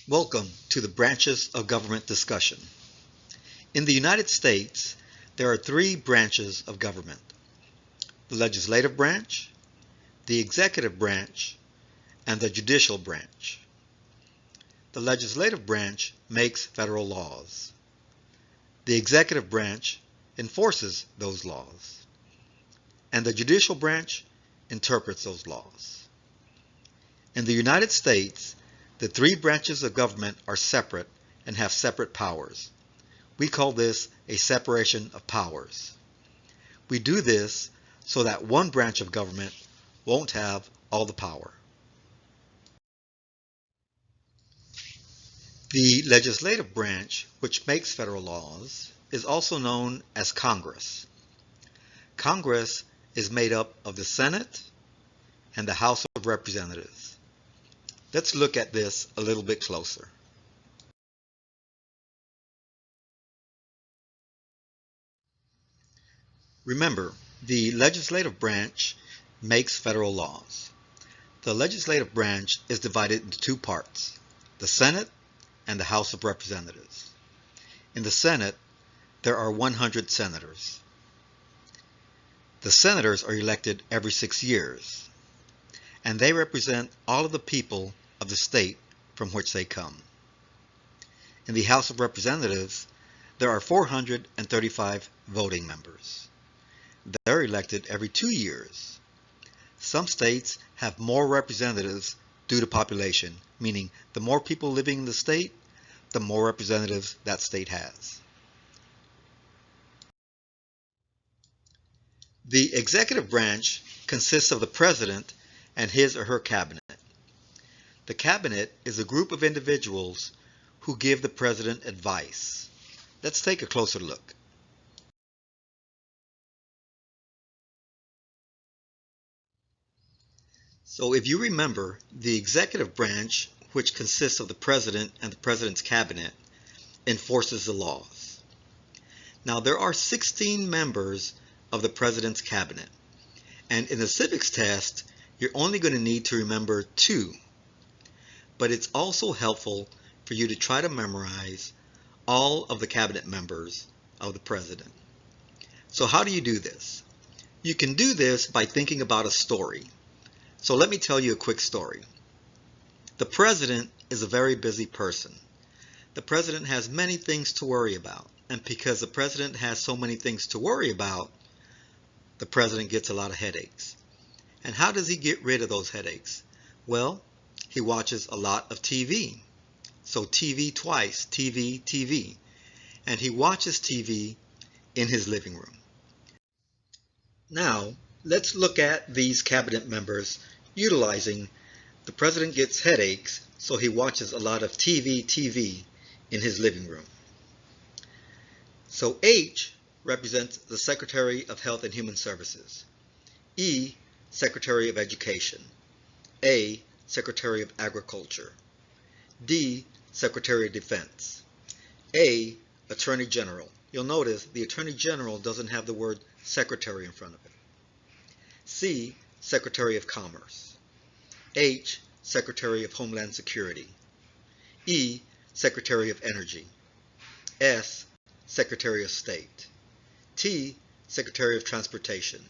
Welcome to the branches of government discussion. In the United States, there are three branches of government: the legislative branch, the executive branch, and the judicial branch. The legislative branch makes federal laws. The executive branch enforces those laws. And the judicial branch interprets those laws. In the United States, the three branches of government are separate and have separate powers. We call this a separation of powers. We do this so that one branch of government won't have all the power. The legislative branch, which makes federal laws, is also known as Congress. Congress is made up of the Senate and the House of Representatives. Let's look at this a little bit closer. Remember, the legislative branch makes federal laws. The legislative branch is divided into two parts: the Senate and the House of Representatives. In the Senate, there are 100 senators. The senators are elected every 6 years, and they represent all of the people of the state from which they come. In the House of Representatives, there are 435 voting members. They're elected every 2 years. Some states have more representatives due to population, meaning the more people living in the state, the more representatives that state has. The executive branch consists of the president and his or her cabinet. The cabinet is a group of individuals who give the president advice. Let's take a closer look. So if you remember, the executive branch, which consists of the president and the president's cabinet, enforces the laws. Now there are 16 members of the president's cabinet, and in the civics test, you're only going to need to remember 2. But it's also helpful for you to try to memorize all of the cabinet members of the president. So how do you do this? You can do this by thinking about a story. So let me tell you a quick story. The president is a very busy person. The president has many things to worry about. And because the president has so many things to worry about, the president gets a lot of headaches. And how does he get rid of those headaches? Well, he watches a lot of TV. So TV twice, TV. And he watches TV in his living room. Now, let's look at these cabinet members utilizing the president gets headaches, so he watches a lot of TV in his living room. So H represents the Secretary of Health and Human Services. E, Secretary of Education. A, Secretary of Agriculture. D, Secretary of Defense. A, Attorney General. You'll notice the Attorney General doesn't have the word Secretary in front of it. C, Secretary of Commerce. H, Secretary of Homeland Security. E, Secretary of Energy. S, Secretary of State. T, Secretary of Transportation.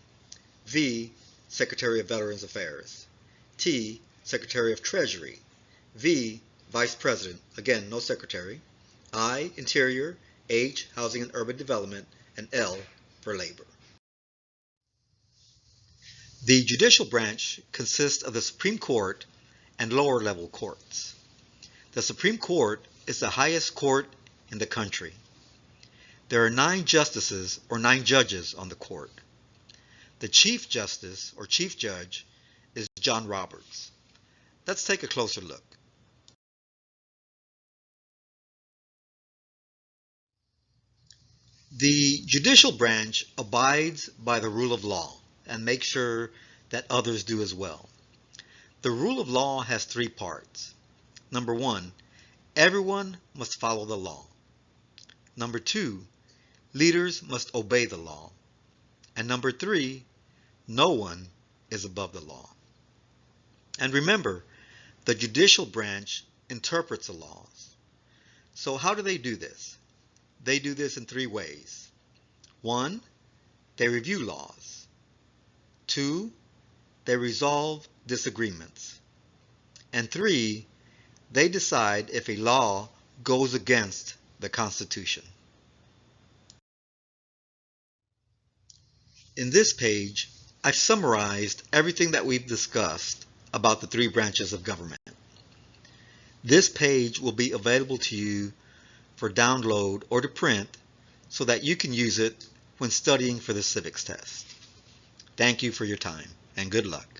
V, Secretary of Veterans Affairs. T, Secretary of Treasury. V, Vice President, again, no secretary. I, Interior. H, Housing and Urban Development. And L for Labor. The judicial branch consists of the Supreme Court and lower level courts. The Supreme Court is the highest court in the country. There are 9 justices or 9 judges on the court. The Chief Justice or Chief Judge is John Roberts. Let's take a closer look. The judicial branch abides by the rule of law and makes sure that others do as well. The rule of law has 3 parts. Number 1, everyone must follow the law. Number 2, leaders must obey the law. And number 3, no one is above the law. And remember, the judicial branch interprets the laws. So how do they do this? They do this in three ways. 1, they review laws. 2, they resolve disagreements. And 3, they decide if a law goes against the Constitution. In this page, I've summarized everything that we've discussed about the three branches of government. This page will be available to you for download or to print so that you can use it when studying for the civics test. Thank you for your time and good luck.